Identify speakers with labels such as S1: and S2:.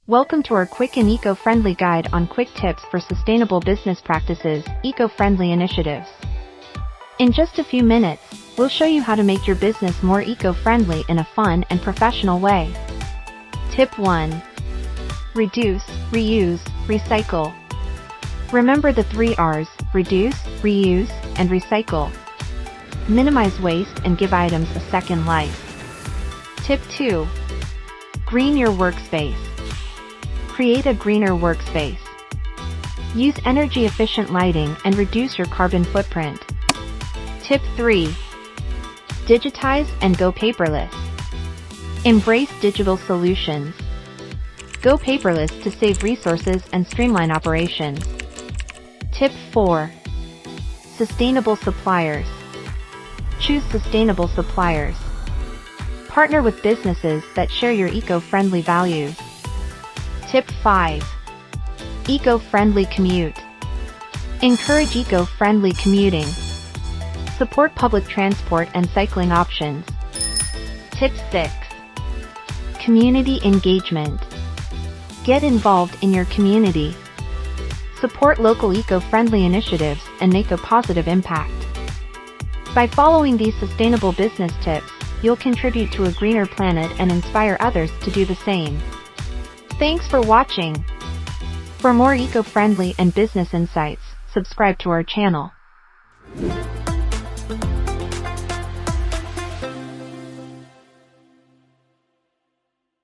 S1: Welcome to our quick and eco-friendly guide on quick tips for sustainable business practices, eco-friendly initiatives. In just a few minutes, we'll show you how to make your business more eco-friendly in a fun and professional way. Tip 1. Reduce, reuse, recycle. Remember the 3 R's: reduce, reuse, and recycle. Minimize waste and give items a second life. Tip 2. Green your workspace. Create a greener workspace. Use energy-efficient lighting and reduce your carbon footprint. Tip 3. Digitize and go paperless. Embrace digital solutions. Go paperless to save resources and streamline operations. Tip 4. Sustainable suppliers. Choose sustainable suppliers. Partner with businesses that share your eco-friendly values. Tip 5. Eco-friendly commute. Encourage eco-friendly commuting. Support public transport and cycling options. Tip 6. Community engagement. Get involved in your community. Support local eco-friendly initiatives and make a positive impact. By following these sustainable business tips, you'll contribute to a greener planet and inspire others to do the same. Thanks for watching. For more eco-friendly and business insights, subscribe to our channel.